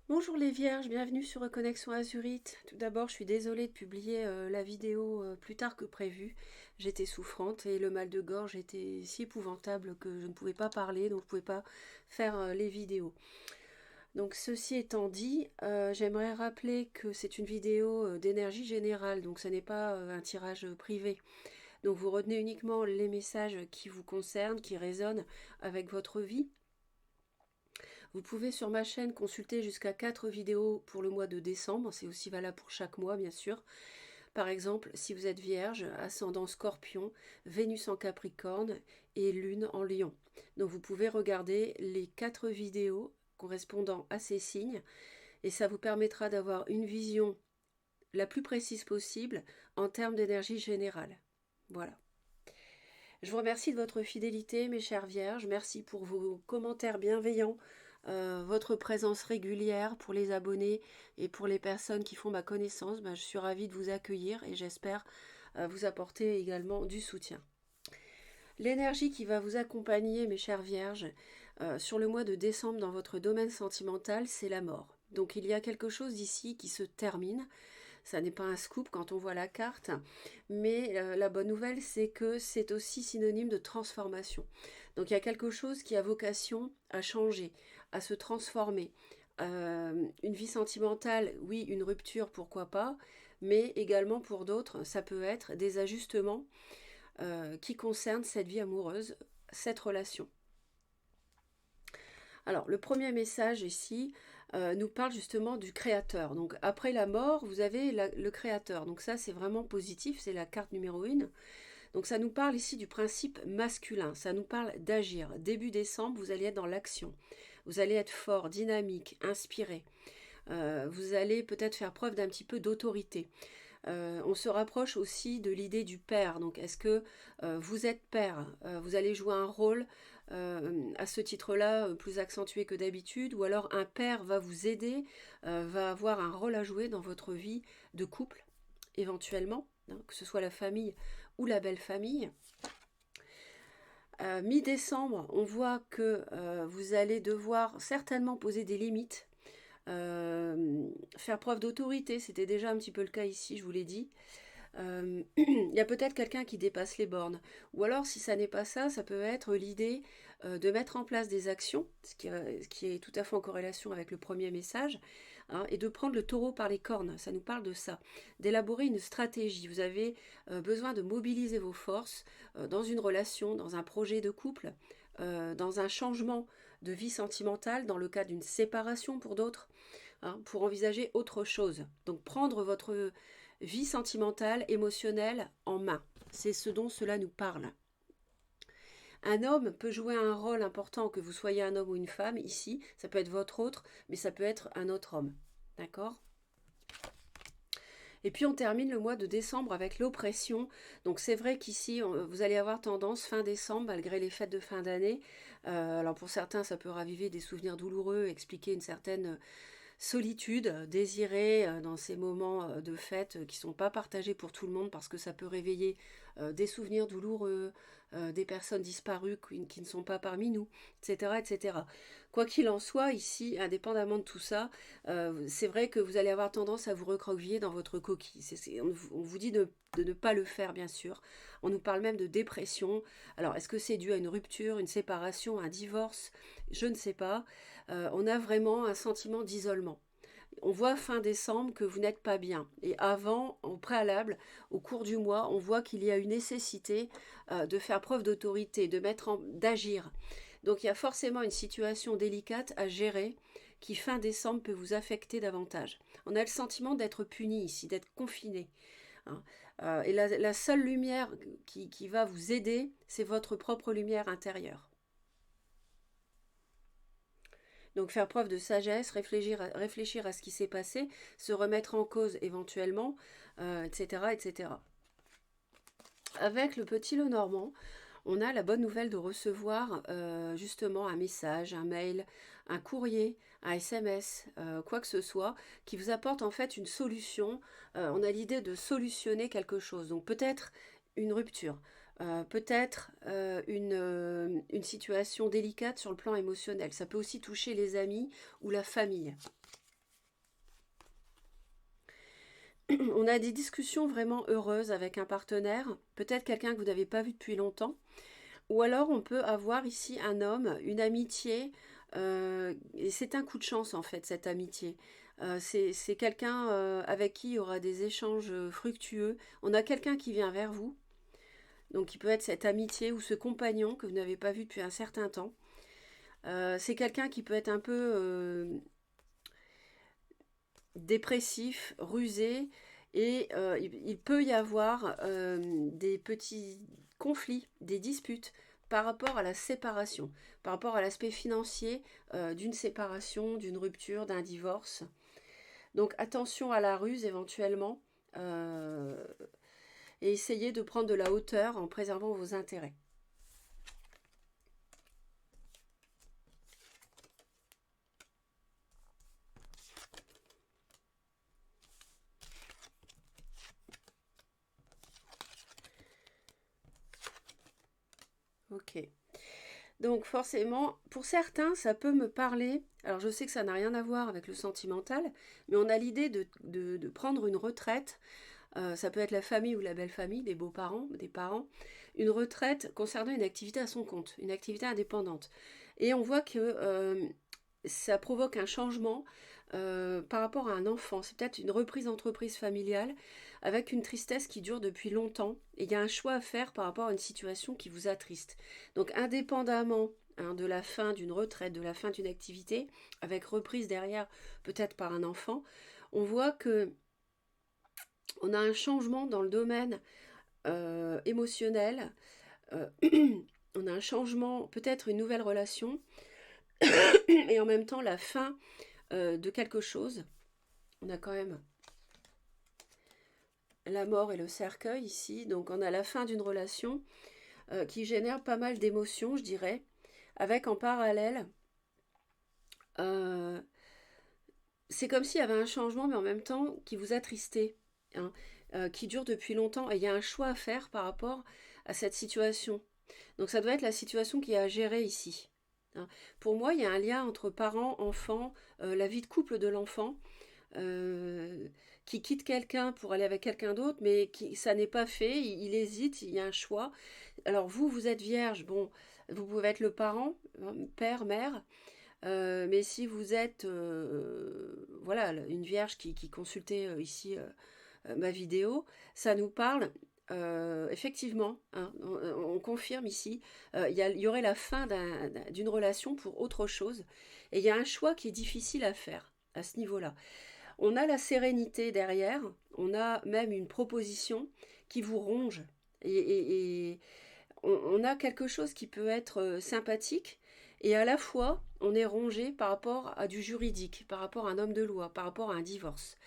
Bonjour les vierges, bienvenue sur Reconnexion Azurite. Tout d'abord, je suis désolée de publier la vidéo plus tard que prévu. J'étais souffrante et le mal de gorge était si épouvantable que je ne pouvais pas parler, donc je ne pouvais pas faire les vidéos. Donc ceci étant dit, j'aimerais rappeler que c'est une vidéo d'énergie générale, donc ce n'est pas un tirage privé. Donc vous retenez uniquement les messages qui vous concernent, qui résonnent avec votre vie. Vous pouvez sur ma chaîne consulter jusqu'à 4 vidéos pour le mois de décembre, c'est aussi valable pour chaque mois bien sûr. Par exemple, si vous êtes vierge, ascendant scorpion, Vénus en capricorne et lune en lion. Donc vous pouvez regarder les 4 vidéos correspondant à ces signes et ça vous permettra d'avoir une vision la plus précise possible en termes d'énergie générale. Voilà. Je vous remercie de votre fidélité, mes chères vierges. Merci pour vos commentaires bienveillants, votre présence régulière pour les abonnés et pour les personnes qui font ma connaissance. Je suis ravie de vous accueillir et j'espère vous apporter également du soutien. L'énergie qui va vous accompagner, mes chères vierges, sur le mois de décembre dans votre domaine sentimental, c'est la mort. Donc il y a quelque chose ici qui se termine. Ça n'est pas un scoop quand on voit la carte, mais la bonne nouvelle, c'est que c'est aussi synonyme de transformation. Donc il y a quelque chose qui a vocation à changer, à se transformer. Une vie sentimentale, oui, une rupture, pourquoi pas, mais également pour d'autres, ça peut être des ajustements qui concernent cette vie amoureuse, cette relation. Alors, le premier message ici nous parle justement du créateur. Donc, après la mort, vous avez le créateur. Donc, ça, c'est vraiment positif. C'est la carte numéro 1. Donc, ça nous parle ici du principe masculin. Ça nous parle d'agir. Début décembre, vous allez être dans l'action. Vous allez être fort, dynamique, inspiré. Vous allez peut-être faire preuve d'un petit peu d'autorité. On se rapproche aussi de l'idée du père. Donc, est-ce que vous êtes père vous allez jouer un rôle à ce titre-là plus accentué que d'habitude, ou alors un père va vous aider, va avoir un rôle à jouer dans votre vie de couple, éventuellement, hein, que ce soit la famille ou la belle famille. Mi-décembre, on voit que vous allez devoir certainement poser des limites, faire preuve d'autorité, c'était déjà un petit peu le cas ici, je vous l'ai dit. Il y a peut-être quelqu'un qui dépasse les bornes. Ou alors, si ça n'est pas ça, ça peut être l'idée de mettre en place des actions, ce qui est tout à fait en corrélation avec le premier message, hein, et de prendre le taureau par les cornes. Ça nous parle de ça. D'élaborer une stratégie. Vous avez besoin de mobiliser vos forces dans une relation, dans un projet de couple, dans un changement de vie sentimentale, dans le cas d'une séparation pour d'autres, hein, pour envisager autre chose. Donc prendre votre vie sentimentale, émotionnelle en main. C'est ce dont cela nous parle. Un homme peut jouer un rôle important, que vous soyez un homme ou une femme, ici, ça peut être votre autre, mais ça peut être un autre homme. D'accord ? Et puis on termine le mois de décembre avec l'oppression. Donc c'est vrai qu'ici, vous allez avoir tendance, fin décembre, malgré les fêtes de fin d'année, alors pour certains, ça peut raviver des souvenirs douloureux, expliquer une certaine solitude désirée dans ces moments de fête qui ne sont pas partagés pour tout le monde parce que ça peut réveiller des souvenirs douloureux, des personnes disparues qui ne sont pas parmi nous, etc., etc. Quoi qu'il en soit, ici, indépendamment de tout ça, c'est vrai que vous allez avoir tendance à vous recroqueviller dans votre coquille. On vous dit de ne pas le faire, bien sûr. On nous parle même de dépression. Alors, est-ce que c'est dû à une rupture, une séparation, un divorce? Je ne sais pas. On a vraiment un sentiment d'isolement. On voit fin décembre que vous n'êtes pas bien. Et avant, au préalable, au cours du mois, on voit qu'il y a une nécessité de faire preuve d'autorité, d'agir. Donc il y a forcément une situation délicate à gérer qui fin décembre peut vous affecter davantage. On a le sentiment d'être puni ici, d'être confiné, hein. Et la seule lumière qui va vous aider, c'est votre propre lumière intérieure. Donc faire preuve de sagesse, réfléchir à ce qui s'est passé, se remettre en cause éventuellement, etc., etc. Avec le petit Lenormand, on a la bonne nouvelle de recevoir justement un message, un mail, un courrier, un SMS, quoi que ce soit, qui vous apporte en fait une solution. On a l'idée de solutionner quelque chose. Donc peut-être une rupture, peut-être une situation délicate sur le plan émotionnel. Ça peut aussi toucher les amis ou la famille. On a des discussions vraiment heureuses avec un partenaire, peut-être quelqu'un que vous n'avez pas vu depuis longtemps, ou alors on peut avoir ici un homme, une amitié, et c'est un coup de chance en fait cette amitié. C'est quelqu'un avec qui il y aura des échanges fructueux. On a quelqu'un qui vient vers vous, donc il peut être cette amitié ou ce compagnon que vous n'avez pas vu depuis un certain temps. C'est quelqu'un qui peut être un peu dépressif, rusé, et il peut y avoir des petits conflits, des disputes par rapport à la séparation, par rapport à l'aspect financier d'une séparation, d'une rupture, d'un divorce. Donc attention à la ruse éventuellement, euh, et essayez de prendre de la hauteur en préservant vos intérêts. Ok. Donc forcément, pour certains, ça peut me parler. Alors je sais que ça n'a rien à voir avec le sentimental, mais on a l'idée de prendre une retraite. Ça peut être la famille ou la belle famille, des beaux-parents, des parents. Une retraite concernant une activité à son compte, une activité indépendante. Et on voit que ça provoque un changement par rapport à un enfant. C'est peut-être une reprise d'entreprise familiale avec une tristesse qui dure depuis longtemps. Et il y a un choix à faire par rapport à une situation qui vous attriste. Donc indépendamment de la fin d'une retraite, de la fin d'une activité, avec reprise derrière peut-être par un enfant, on voit que on a un changement dans le domaine émotionnel. Euh, on a un changement, peut-être une nouvelle relation, et en même temps la fin de quelque chose. On a quand même la mort et le cercueil ici, donc on a la fin d'une relation qui génère pas mal d'émotions, je dirais, avec en parallèle, euh, c'est comme s'il y avait un changement, mais en même temps qui vous attristait, hein, qui dure depuis longtemps, et il y a un choix à faire par rapport à cette situation. Donc ça doit être la situation qui est à gérer ici, hein. Pour moi, il y a un lien entre parents, enfants, la vie de couple de l'enfant, euh, qui quitte quelqu'un pour aller avec quelqu'un d'autre, mais qui, ça n'est pas fait, il hésite, il y a un choix. Alors vous, vous êtes vierge, bon, vous pouvez être le parent, père, mère, mais si vous êtes voilà, une vierge qui consultait ici ma vidéo, ça nous parle effectivement, hein, on confirme ici, il y aurait la fin d'une relation pour autre chose, et il y a un choix qui est difficile à faire à ce niveau-là. On a la sérénité derrière, on a même une proposition qui vous ronge, et on a quelque chose qui peut être sympathique, et à la fois on est rongé par rapport à du juridique, par rapport à un homme de loi, par rapport à un divorce.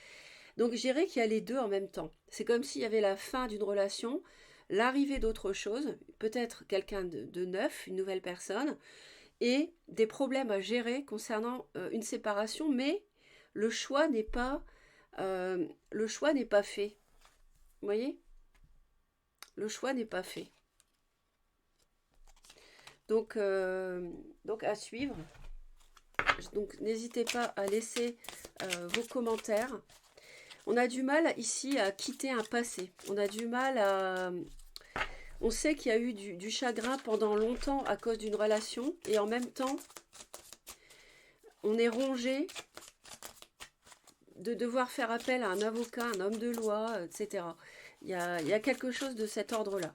Donc je dirais qu'il y a les deux en même temps. C'est comme s'il y avait la fin d'une relation, l'arrivée d'autre chose, peut-être quelqu'un de neuf, une nouvelle personne, et des problèmes à gérer concernant une séparation, mais le choix n'est pas, le choix n'est pas fait. Vous voyez? Le choix n'est pas fait. Donc, donc à suivre. Donc n'hésitez pas à laisser vos commentaires. On a du mal ici à quitter un passé. On a du mal à... On sait qu'il y a eu du chagrin pendant longtemps à cause d'une relation, et en même temps, on est rongé de devoir faire appel à un avocat, un homme de loi, etc. Il y a quelque chose de cet ordre-là.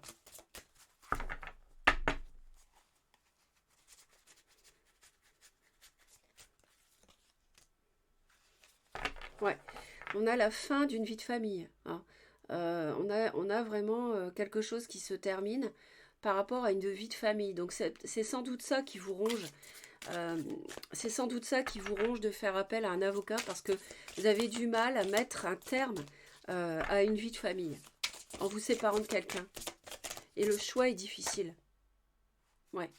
Ouais, on a la fin d'une vie de famille, hein. On a vraiment quelque chose qui se termine par rapport à une vie de famille. Donc c'est sans doute ça qui vous ronge. C'est sans doute ça qui vous ronge de faire appel à un avocat, parce que vous avez du mal à mettre un terme à une vie de famille en vous séparant de quelqu'un. Et le choix est difficile. Ouais.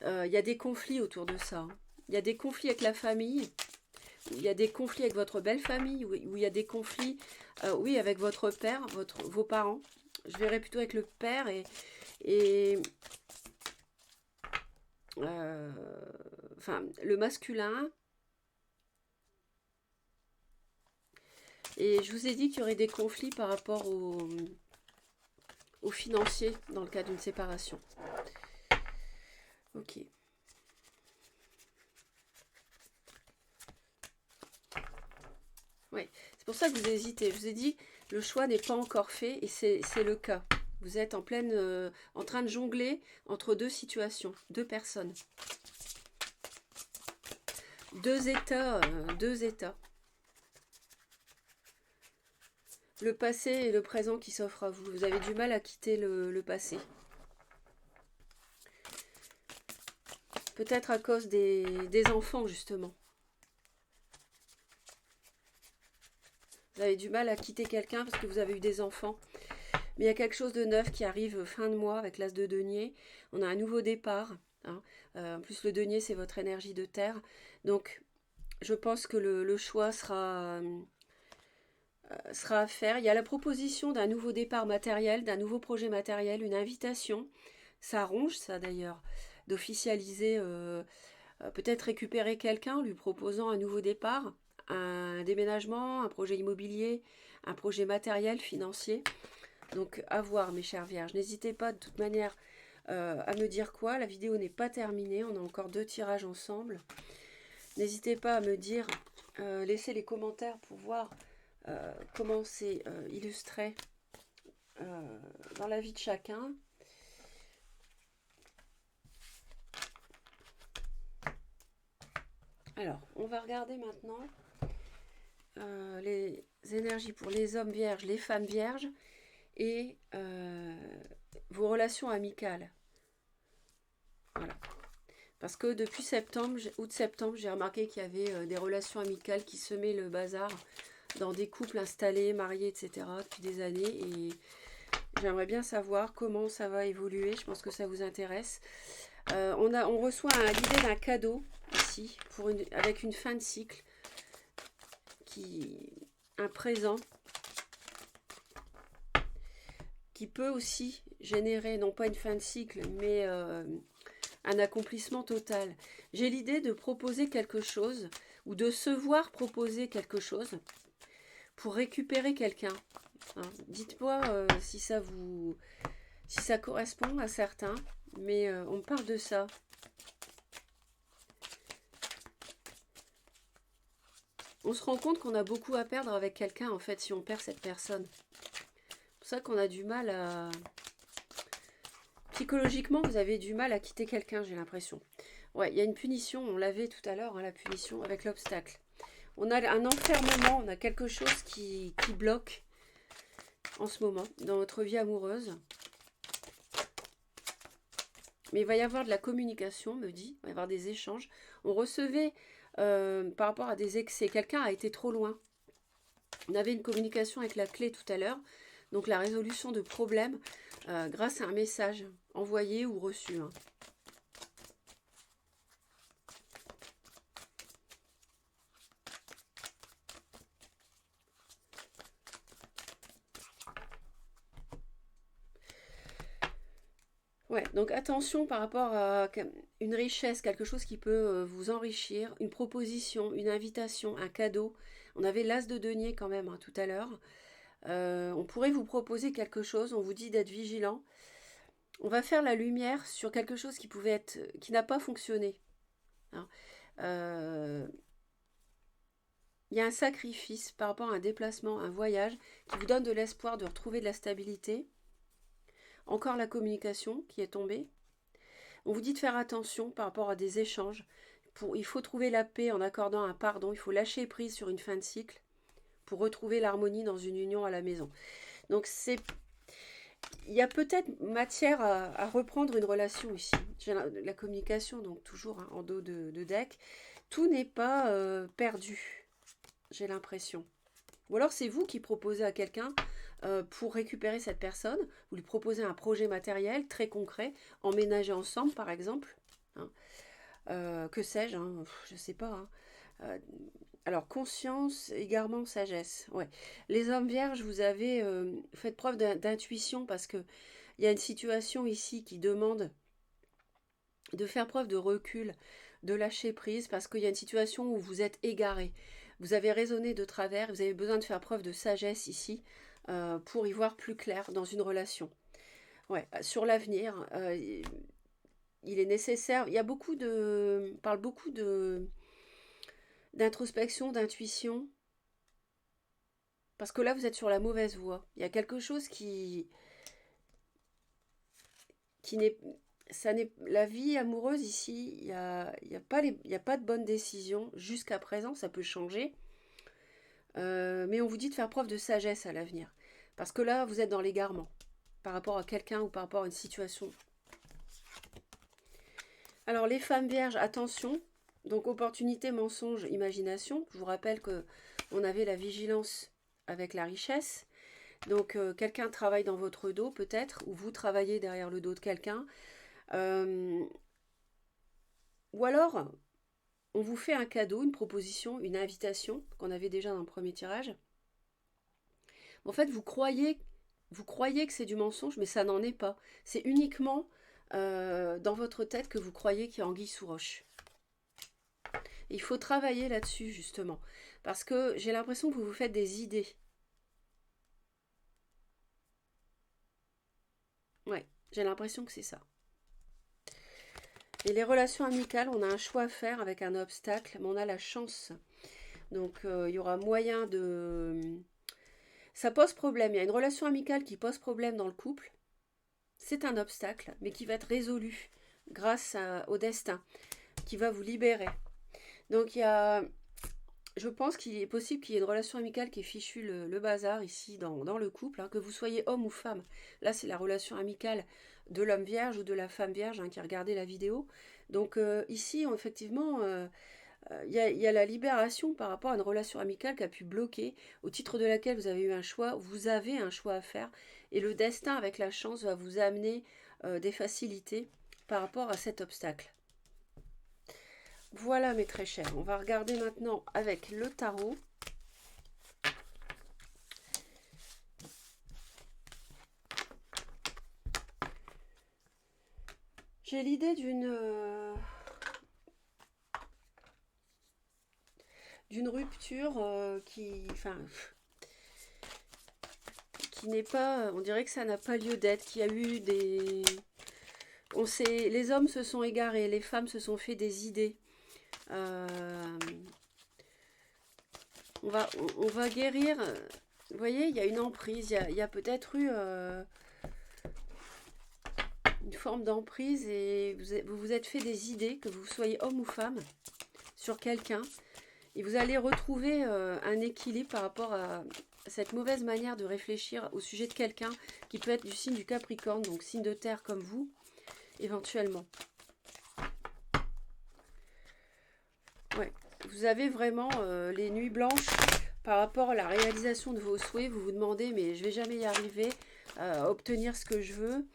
Il y a des conflits autour de ça, hein. Il y a des conflits avec la famille. Il y a des conflits avec votre belle famille, où il y a des conflits, oui, avec votre père, vos parents. Je verrais plutôt avec le père, et euh, enfin, le masculin. Et je vous ai dit qu'il y aurait des conflits par rapport au financier dans le cas d'une séparation. Ok. Oui, c'est pour ça que vous hésitez. Je vous ai dit, le choix n'est pas encore fait et c'est le cas. Vous êtes en train de jongler entre deux situations, deux personnes. Deux états, deux états. Le passé et le présent qui s'offrent à vous. Vous avez du mal à quitter le passé. Peut-être à cause des enfants, justement. Vous avez du mal à quitter quelqu'un parce que vous avez eu des enfants. Mais il y a quelque chose de neuf qui arrive fin de mois avec l'as de denier. On a un nouveau départ. Hein. En plus, le denier, c'est votre énergie de terre. Donc, je pense que le choix sera à faire. Il y a la proposition d'un nouveau départ matériel, d'un nouveau projet matériel, une invitation. Ça arrange ça d'ailleurs, d'officialiser, peut-être récupérer quelqu'un, lui proposant un nouveau départ, un déménagement, un projet immobilier, un projet matériel, financier. Donc à voir mes chères vierges. N'hésitez pas de toute manière à me dire quoi. La vidéo n'est pas terminée, on a encore 2 tirages ensemble. N'hésitez pas à me dire, laissez les commentaires pour voir comment c'est illustré dans la vie de chacun. Alors, on va regarder maintenant les énergies pour les hommes vierges, les femmes vierges et vos relations amicales. Voilà. Parce que depuis septembre, août-septembre, j'ai remarqué qu'il y avait des relations amicales qui semaient le bazar dans des couples installés, mariés, etc. depuis des années. Et j'aimerais bien savoir comment ça va évoluer. Je pense que ça vous intéresse. On reçoit l'idée d'un cadeau ici, avec une fin de cycle, un présent, qui peut aussi générer, non pas une fin de cycle, mais un accomplissement total. J'ai l'idée de proposer quelque chose, ou de se voir proposer quelque chose, pour récupérer quelqu'un. Hein. Dites-moi si ça correspond à certains, mais on parle de ça. On se rend compte qu'on a beaucoup à perdre avec quelqu'un, en fait, si on perd cette personne. C'est pour ça qu'on a du mal à... Psychologiquement, vous avez du mal à quitter quelqu'un, j'ai l'impression. Ouais, il y a une punition, on l'avait tout à l'heure, hein, la punition avec l'obstacle. On a un enfermement, on a quelque chose qui bloque en ce moment dans notre vie amoureuse. Mais il va y avoir de la communication, me dit, il va y avoir des échanges. On recevait par rapport à des excès, quelqu'un a été trop loin. On avait une communication avec la clé tout à l'heure, donc la résolution de problèmes grâce à un message envoyé ou reçu. Hein. Ouais, donc attention par rapport à une richesse, quelque chose qui peut vous enrichir, une proposition, une invitation, un cadeau. On avait l'as de denier quand même hein, tout à l'heure. On pourrait vous proposer quelque chose, on vous dit d'être vigilant. On va faire la lumière sur quelque chose qui n'a pas fonctionné. Hein. Il y a un sacrifice par rapport à un déplacement, un voyage, qui vous donne de l'espoir de retrouver de la stabilité. Encore la communication qui est tombée. On vous dit de faire attention par rapport à des échanges. Il faut trouver la paix en accordant un pardon. Il faut lâcher prise sur une fin de cycle pour retrouver l'harmonie dans une union à la maison. Donc il y a peut-être matière à reprendre une relation ici. J'ai la communication, donc toujours hein, en dos de deck. Tout n'est pas perdu, j'ai l'impression. Ou alors c'est vous qui proposez à quelqu'un pour récupérer cette personne, vous lui proposez un projet matériel très concret, emménager ensemble par exemple, hein. Que sais-je, hein, je ne sais pas. Hein. Alors conscience, égarement, sagesse. Ouais. Les hommes vierges, vous avez fait preuve d'intuition parce que il y a une situation ici qui demande de faire preuve de recul, de lâcher prise parce qu'il y a une situation où vous êtes égaré. Vous avez raisonné de travers, vous avez besoin de faire preuve de sagesse ici pour y voir plus clair dans une relation. Ouais, sur l'avenir, il est nécessaire. Il y a beaucoup de, on parle beaucoup de d'introspection, d'intuition, parce que là vous êtes sur la mauvaise voie. Il y a quelque chose qui n'est, ça n'est, la vie amoureuse ici, il y a pas de bonne décision jusqu'à présent. Ça peut changer, mais on vous dit de faire preuve de sagesse à l'avenir, parce que là vous êtes dans l'égarement par rapport à quelqu'un ou par rapport à une situation. Alors les femmes vierges, attention, donc opportunité, mensonge, imagination. Je vous rappelle que on avait la vigilance avec la richesse. Donc quelqu'un travaille dans votre dos peut-être, ou vous travaillez derrière le dos de quelqu'un. Ou alors, on vous fait un cadeau, une proposition, une invitation, qu'on avait déjà dans le premier tirage. En fait, vous croyez que c'est du mensonge, mais ça n'en est pas. C'est uniquement dans votre tête que vous croyez qu'il y a anguille sous roche. Et il faut travailler là-dessus, justement. Parce que j'ai l'impression que vous vous faites des idées. Ouais, j'ai l'impression que c'est ça. Et les relations amicales, on a un choix à faire avec un obstacle, mais on a la chance. Donc, il y aura moyen de... Ça pose problème. Il y a une relation amicale qui pose problème dans le couple. C'est un obstacle, mais qui va être résolu grâce au destin, qui va vous libérer. Donc, je pense qu'il est possible qu'il y ait une relation amicale qui est fichue le bazar ici dans le couple, hein, que vous soyez homme ou femme. Là, c'est la relation amicale de l'homme vierge ou de la femme vierge qui a regardé la vidéo. Donc ici, effectivement, il y a la libération par rapport à une relation amicale qui a pu bloquer, au titre de laquelle vous avez eu un choix, vous avez un choix à faire, et le destin avec la chance va vous amener des facilités par rapport à cet obstacle. Voilà mes très chers, on va regarder maintenant avec le tarot. J'ai l'idée d'une rupture qui n'est pas, on dirait que ça n'a pas lieu d'être, qu'il y a eu des... On sait, les hommes se sont égarés, les femmes se sont fait des idées. On va guérir. Vous voyez, il y a une emprise, il y a peut-être eu une forme d'emprise et vous vous êtes fait des idées, que vous soyez homme ou femme, sur quelqu'un. Et vous allez retrouver un équilibre par rapport à cette mauvaise manière de réfléchir au sujet de quelqu'un qui peut être du signe du Capricorne, donc signe de terre comme vous, éventuellement. Ouais, vous avez vraiment les nuits blanches par rapport à la réalisation de vos souhaits. Vous vous demandez, mais je vais jamais y arriver à obtenir ce que je veux.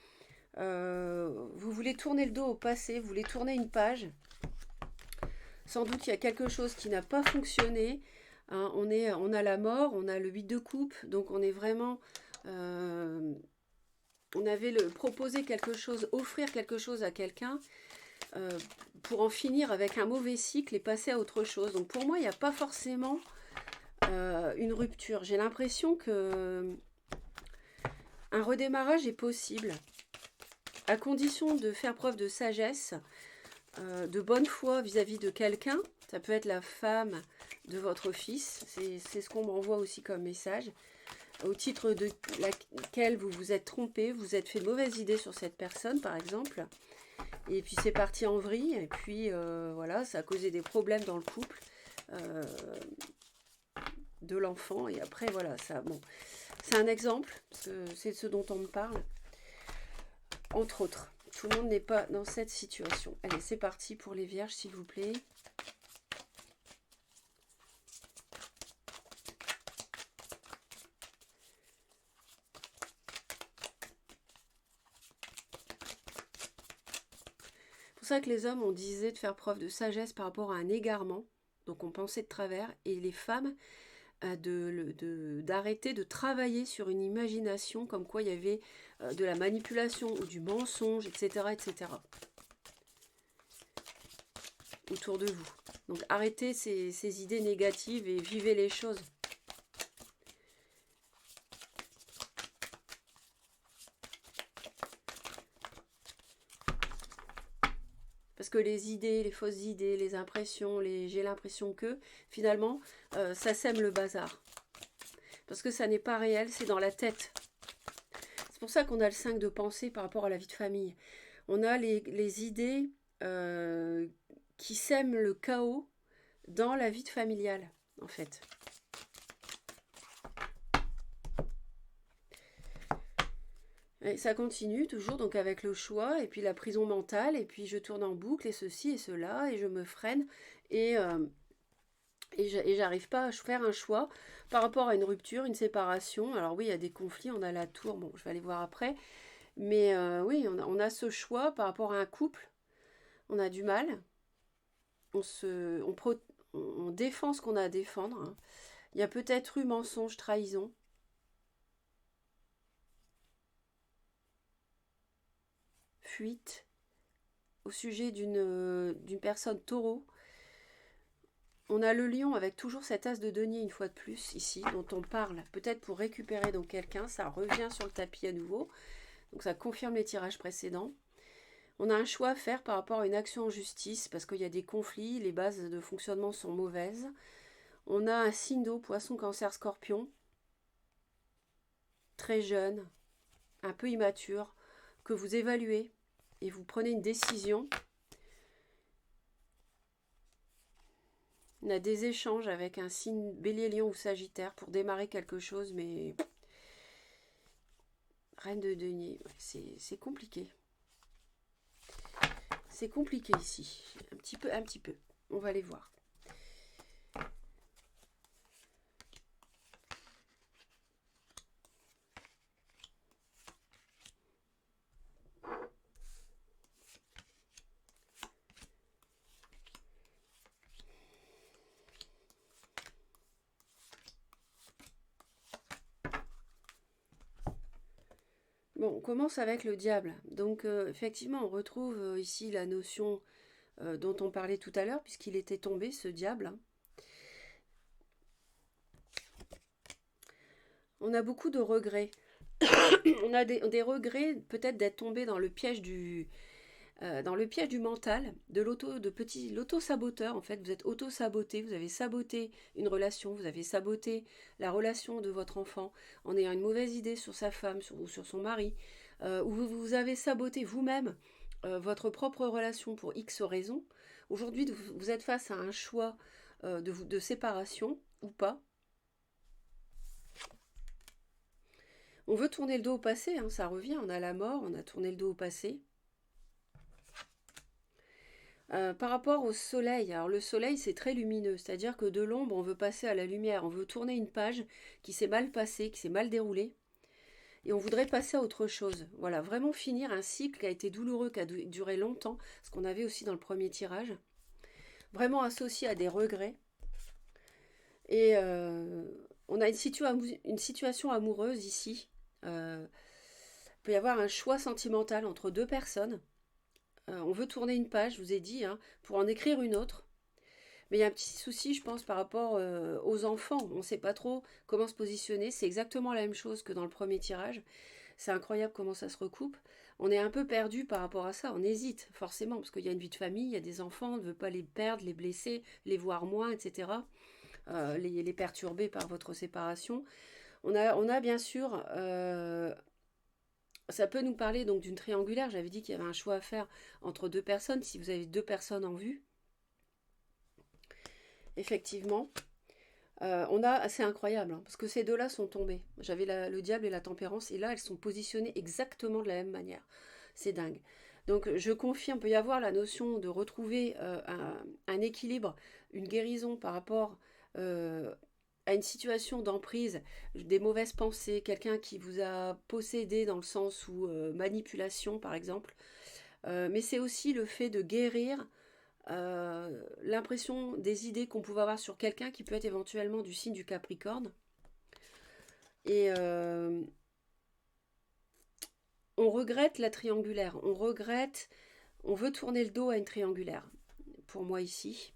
Vous voulez tourner le dos au passé, vous voulez tourner une page. Sans doute il y a quelque chose qui n'a pas fonctionné. Hein, on a la mort, on a le 8 de coupe, donc on est vraiment... on avait proposé quelque chose, offrir quelque chose à quelqu'un pour en finir avec un mauvais cycle et passer à autre chose. Donc pour moi, il n'y a pas forcément une rupture. J'ai l'impression que un redémarrage est possible, à condition de faire preuve de sagesse, de bonne foi vis-à-vis de quelqu'un. Ça peut être la femme de votre fils, c'est ce qu'on m'envoie aussi comme message, au titre de laquelle vous vous êtes trompé, vous êtes fait de mauvaises idées sur cette personne par exemple, et puis c'est parti en vrille, et puis voilà, ça a causé des problèmes dans le couple de l'enfant, et après voilà, ça, bon, c'est un exemple, c'est ce dont on me parle, entre autres. Tout le monde n'est pas dans cette situation. Allez, c'est parti pour les vierges, s'il vous plaît. C'est pour ça que les hommes, on disait de faire preuve de sagesse par rapport à un égarement. Donc on pensait de travers. Et les femmes, d'arrêter de travailler sur une imagination comme quoi il y avait de la manipulation ou du mensonge, etc. etc. autour de vous. Donc arrêtez ces idées négatives et vivez les choses. Parce que les idées, les fausses idées, les impressions, j'ai l'impression que, finalement, ça sème le bazar. Parce que ça n'est pas réel, c'est dans la tête. C'est pour ça qu'on a le 5 de pensée par rapport à la vie de famille. On a les idées qui sèment le chaos dans la vie familiale, en fait. Et ça continue toujours donc avec le choix et puis la prison mentale et puis je tourne en boucle et ceci et cela et je me freine et, j'arrive pas à faire un choix par rapport à une rupture, une séparation. Alors oui, il y a des conflits, on a la tour, bon je vais aller voir après, mais oui, on a ce choix par rapport à un couple, on a du mal, on défend ce qu'on a à défendre, hein. Il y a peut-être eu mensonge, trahison. Fuite au sujet d'une personne taureau. On a le lion avec toujours cet as de denier une fois de plus ici, dont on parle, peut-être pour récupérer donc quelqu'un, ça revient sur le tapis à nouveau, donc ça confirme les tirages précédents. On a un choix à faire par rapport à une action en justice, parce qu'il y a des conflits, les bases de fonctionnement sont mauvaises. On a un signe d'eau, poisson, cancer, scorpion, très jeune, un peu immature, que vous évaluez et vous prenez une décision. On a des échanges avec un signe bélier, lion ou sagittaire pour démarrer quelque chose, mais reine de denier, c'est compliqué. C'est compliqué ici, un petit peu. On va aller voir. Bon, on commence avec le diable. Donc, effectivement, on retrouve ici la notion dont on parlait tout à l'heure, puisqu'il était tombé, ce diable, hein. On a beaucoup de regrets. On a des regrets peut-être d'être tombé dans le piège du mental, de l'auto-saboteur. En fait, vous êtes auto-saboté, vous avez saboté une relation, vous avez saboté la relation de votre enfant en ayant une mauvaise idée sur sa femme ou sur son mari, ou vous avez saboté vous-même votre propre relation pour X raisons. Aujourd'hui, vous êtes face à un choix de séparation ou pas. On veut tourner le dos au passé, hein, ça revient, on a la mort, on a tourné le dos au passé. Par rapport au soleil, alors le soleil c'est très lumineux, c'est-à-dire que de l'ombre on veut passer à la lumière, on veut tourner une page qui s'est mal passée, qui s'est mal déroulée, et on voudrait passer à autre chose. Voilà, vraiment finir un cycle qui a été douloureux, qui a duré longtemps, ce qu'on avait aussi dans le premier tirage, vraiment associé à des regrets. Et on a une situation amoureuse ici. Il peut y avoir un choix sentimental entre deux personnes. On veut tourner une page, je vous ai dit, hein, pour en écrire une autre. Mais il y a un petit souci, je pense, par rapport aux enfants. On ne sait pas trop comment se positionner. C'est exactement la même chose que dans le premier tirage. C'est incroyable comment ça se recoupe. On est un peu perdu par rapport à ça. On hésite, forcément, parce qu'il y a une vie de famille, il y a des enfants, on ne veut pas les perdre, les blesser, les voir moins, etc. Les perturber par votre séparation. On a bien sûr... ça peut nous parler donc d'une triangulaire. J'avais dit qu'il y avait un choix à faire entre deux personnes. Si vous avez deux personnes en vue, effectivement, c'est incroyable, hein, parce que ces deux-là sont tombés. J'avais le diable et la tempérance, et là, elles sont positionnées exactement de la même manière. C'est dingue. Donc, je confirme, peut y avoir la notion de retrouver un équilibre, une guérison par rapport à une situation d'emprise, des mauvaises pensées, quelqu'un qui vous a possédé dans le sens où manipulation, par exemple. Mais c'est aussi le fait de guérir l'impression des idées qu'on pouvait avoir sur quelqu'un qui peut être éventuellement du signe du Capricorne. Et on regrette la triangulaire, on veut tourner le dos à une triangulaire. pour moi ici.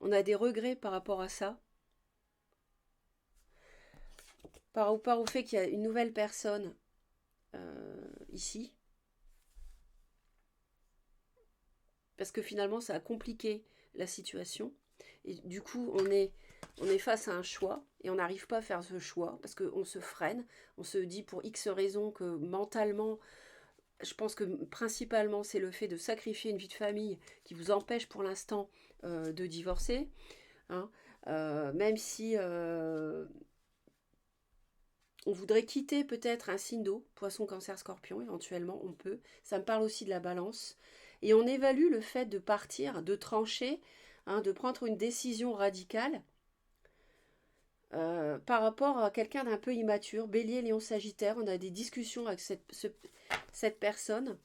On a des regrets par rapport à ça. Par rapport au fait qu'il y a une nouvelle personne ici. Parce que finalement, ça a compliqué la situation. Et du coup, on est face à un choix et on n'arrive pas à faire ce choix parce qu'on se freine. On se dit pour X raisons que mentalement, je pense que principalement, c'est le fait de sacrifier une vie de famille qui vous empêche pour l'instant de divorcer. Hein. Même si on voudrait quitter peut-être un signe d'eau, poisson, cancer, scorpion, éventuellement, on peut. Ça me parle aussi de la balance. Et on évalue le fait de partir, de trancher, hein, de prendre une décision radicale par rapport à quelqu'un d'un peu immature. Bélier, Lion, Sagittaire, on a des discussions avec cette personne.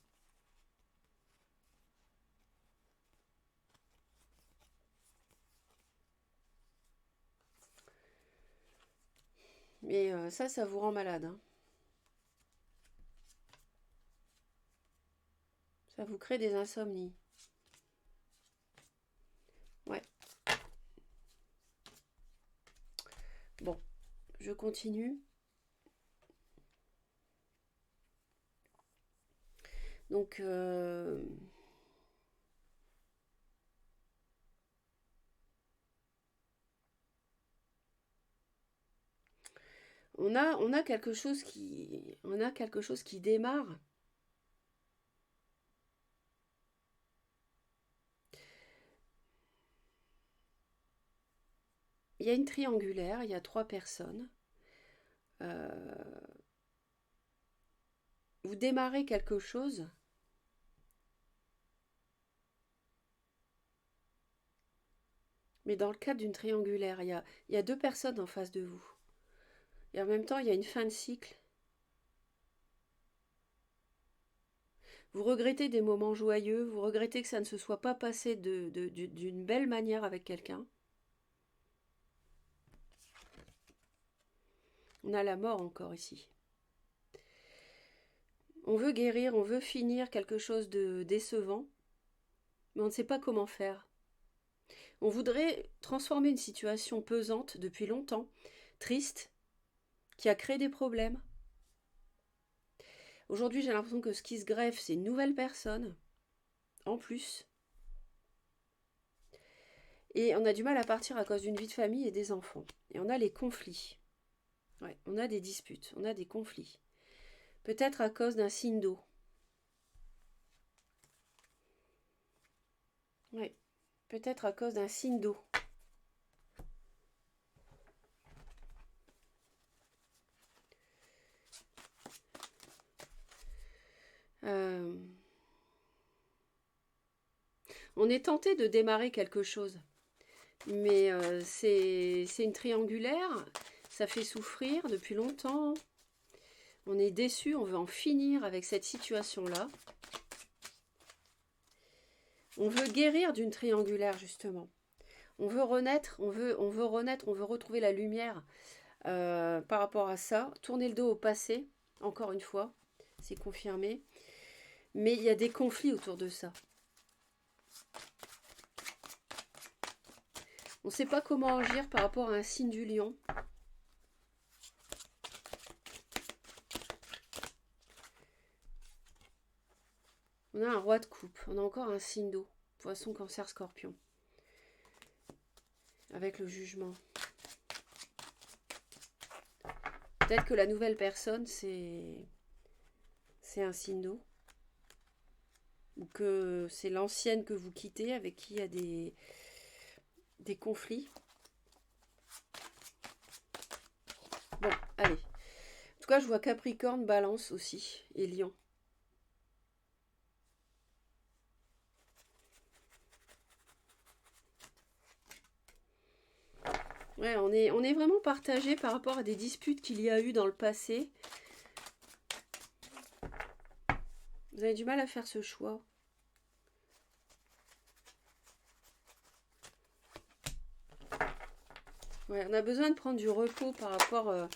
Mais ça vous rend malade. Hein. Ça vous crée des insomnies. Ouais. Bon, je continue. Donc, on a quelque chose qui démarre. Il y a une triangulaire, il y a 3 personnes. Vous démarrez quelque chose. Mais dans le cadre d'une triangulaire, il y a 2 personnes en face de vous. Et en même temps, il y a une fin de cycle. Vous regrettez des moments joyeux, vous regrettez que ça ne se soit pas passé d'une belle manière avec quelqu'un. On a la mort encore ici. On veut guérir, on veut finir quelque chose de décevant, mais on ne sait pas comment faire. On voudrait transformer une situation pesante depuis longtemps, triste, qui a créé des problèmes. Aujourd'hui, j'ai l'impression que ce qui se greffe, c'est une nouvelle personne, en plus. Et on a du mal à partir à cause d'une vie de famille et des enfants. Et on a les conflits. Ouais, on a des disputes, on a des conflits. Peut-être à cause d'un signe d'eau. Oui, peut-être à cause d'un signe d'eau. On est tenté de démarrer quelque chose. Mais c'est une triangulaire. Ça fait souffrir depuis longtemps. On est déçu, on veut en finir avec cette situation-là. On veut guérir d'une triangulaire, justement. On veut renaître, on veut retrouver la lumière par rapport à ça. Tourner le dos au passé, encore une fois, c'est confirmé. Mais il y a des conflits autour de ça. On ne sait pas comment agir par rapport à un signe du lion. On a un roi de coupe, on a encore un signe d'eau. Poisson, cancer, scorpion. Avec le jugement. Peut-être que la nouvelle personne, c'est un signe d'eau. Ou que c'est l'ancienne que vous quittez, avec qui il y a des conflits. Bon, allez. En tout cas, je vois Capricorne, Balance aussi, et Lion. Ouais, on est vraiment partagé par rapport à des disputes qu'il y a eu dans le passé. Vous avez du mal à faire ce choix. Ouais, on a besoin de prendre du repos par rapport...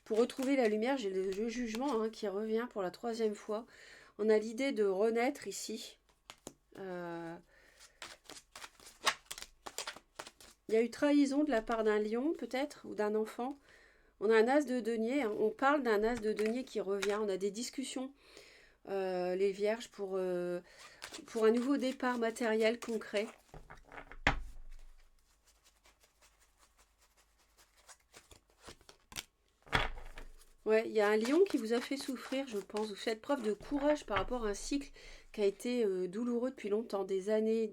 pour retrouver la lumière, j'ai le jugement hein, qui revient pour la 3e fois. On a l'idée de renaître ici. Il y a eu trahison de la part d'un lion, peut-être, ou d'un enfant. On a un as de denier, hein. On parle d'un as de denier qui revient. On a des discussions, les vierges, pour un nouveau départ matériel concret. Ouais, il y a un lion qui vous a fait souffrir, je pense. Vous faites preuve de courage par rapport à un cycle qui a été douloureux depuis longtemps, des années.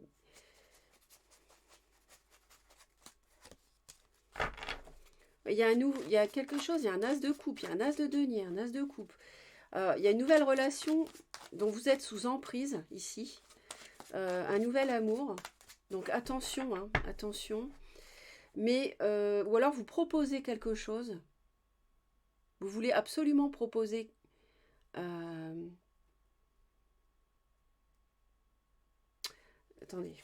Il y a quelque chose, il y a un as de coupe, il y a un as de denier, un as de coupe. Il y a une nouvelle relation dont vous êtes sous emprise ici. Un nouvel amour. Donc attention, hein, attention. Mais, ou alors vous proposez quelque chose. Vous voulez absolument proposer. Attendez.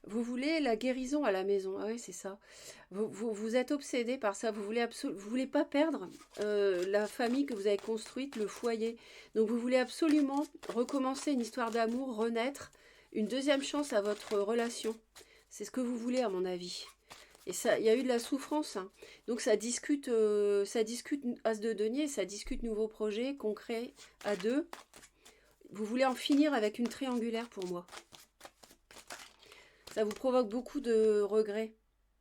Vous voulez la guérison à la maison. Ah oui, c'est ça. Vous êtes obsédé par ça. Vous voulez pas perdre la famille que vous avez construite, le foyer. Donc vous voulez absolument recommencer une histoire d'amour, renaître, une deuxième chance à votre relation. C'est ce que vous voulez à mon avis. Et ça, il y a eu de la souffrance. Hein. Donc ça discute as de denier, ça discute nouveaux projets concrets à deux. Vous voulez en finir avec une triangulaire pour moi. Ça vous provoque beaucoup de regrets.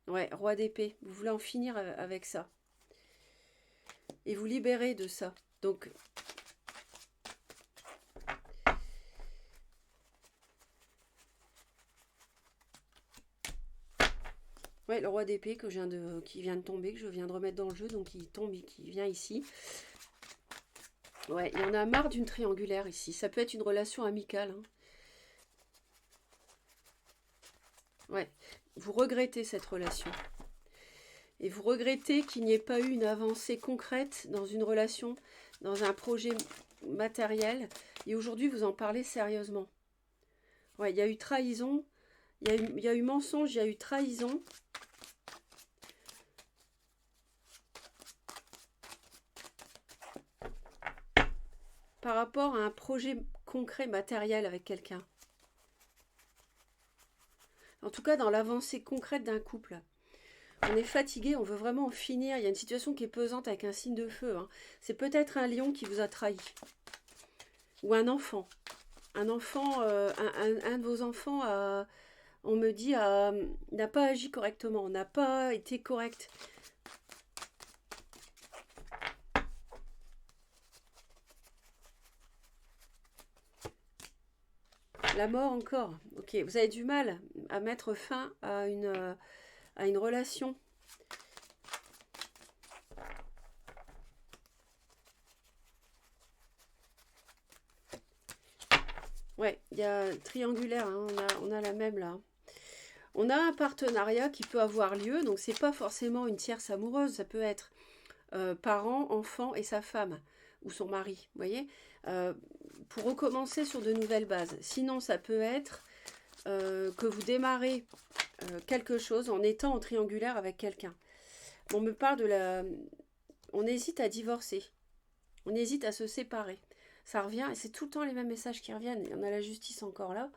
Ouais, roi d'épée. Vous voulez en finir avec ça. Et vous libérer de ça. Donc, ouais, le roi d'épée qui vient de tomber, que je viens de remettre dans le jeu, donc il tombe, qui vient ici. Ouais, il y en a marre d'une triangulaire ici. Ça peut être une relation amicale. Hein. Ouais, vous regrettez cette relation. Et vous regrettez qu'il n'y ait pas eu une avancée concrète dans une relation, dans un projet matériel. Et aujourd'hui, vous en parlez sérieusement. Ouais, il y a eu trahison, il y a eu mensonge, il y a eu trahison. Par rapport à un projet concret matériel avec quelqu'un. En tout cas, dans l'avancée concrète d'un couple. On est fatigué, on veut vraiment en finir. Il y a une situation qui est pesante avec un signe de feu. Hein. C'est peut-être un lion qui vous a trahi. Ou un enfant. Un enfant, un de vos enfants, on me dit, n'a pas agi correctement, n'a pas été correct. La mort encore. Ok, vous avez du mal à mettre fin à une relation. Ouais, il y a triangulaire, hein, on a la même là. On a un partenariat qui peut avoir lieu, donc c'est pas forcément une tierce amoureuse, ça peut être parent, enfant et sa femme ou son mari, vous voyez, pour recommencer sur de nouvelles bases. Sinon, ça peut être que vous démarrez quelque chose en étant en triangulaire avec quelqu'un. On me parle de la... On hésite à divorcer, on hésite à se séparer. Ça revient, et c'est tout le temps les mêmes messages qui reviennent. Il y en a la justice encore là.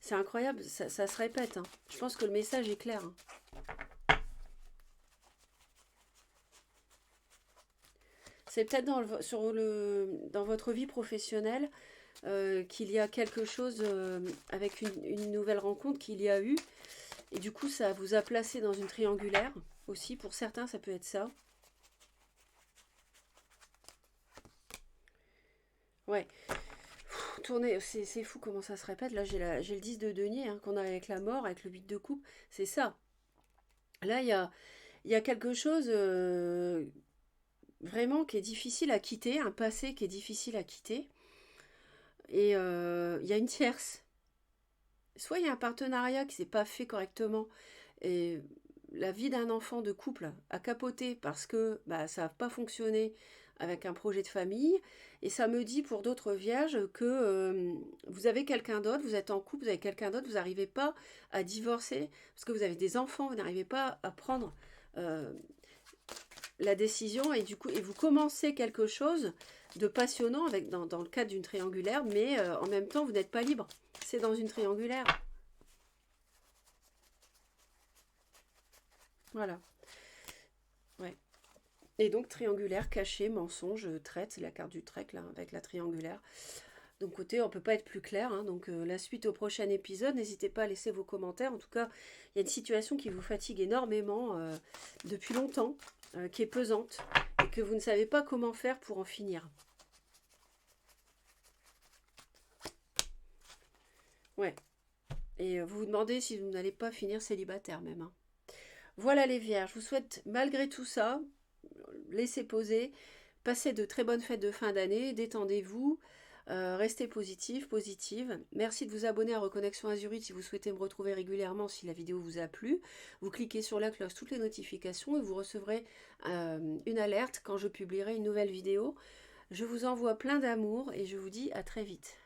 C'est incroyable, ça se répète. Hein. Je pense que le message est clair. Hein. C'est peut-être dans votre vie professionnelle qu'il y a quelque chose avec une nouvelle rencontre qu'il y a eu. Et du coup, ça vous a placé dans une triangulaire aussi. Pour certains, ça peut être ça. Ouais. Tourner, c'est fou comment ça se répète. Là, j'ai le 10 de denier hein, qu'on a avec la mort, avec le 8 de coupe. C'est ça. Là, il y a quelque chose vraiment qui est difficile à quitter, un passé qui est difficile à quitter. Et il y a une tierce. Soit il y a un partenariat qui ne s'est pas fait correctement et la vie d'un enfant de couple a capoté parce que ça n'a pas fonctionné avec un projet de famille. Et ça me dit pour d'autres vierges que vous avez quelqu'un d'autre, vous êtes en couple, vous avez quelqu'un d'autre, vous n'arrivez pas à divorcer parce que vous avez des enfants, vous n'arrivez pas à prendre la décision et du coup et vous commencez quelque chose de passionnant dans le cadre d'une triangulaire, mais en même temps vous n'êtes pas libre. C'est dans une triangulaire. Voilà. Ouais. Et donc triangulaire, caché, mensonge, traite, la carte du trek là, avec la triangulaire. Donc côté, on ne peut pas être plus clair. Hein. Donc la suite au prochain épisode, n'hésitez pas à laisser vos commentaires. En tout cas, il y a une situation qui vous fatigue énormément depuis longtemps, qui est pesante, et que vous ne savez pas comment faire pour en finir. Ouais. Et vous vous demandez si vous n'allez pas finir célibataire même. Hein. Voilà les vierges, je vous souhaite malgré tout ça, laissez poser, passez de très bonnes fêtes de fin d'année, détendez-vous, restez positif, positive. Merci de vous abonner à Reconnexion Azurite si vous souhaitez me retrouver régulièrement, si la vidéo vous a plu. Vous cliquez sur la cloche, toutes les notifications et vous recevrez une alerte quand je publierai une nouvelle vidéo. Je vous envoie plein d'amour et je vous dis à très vite.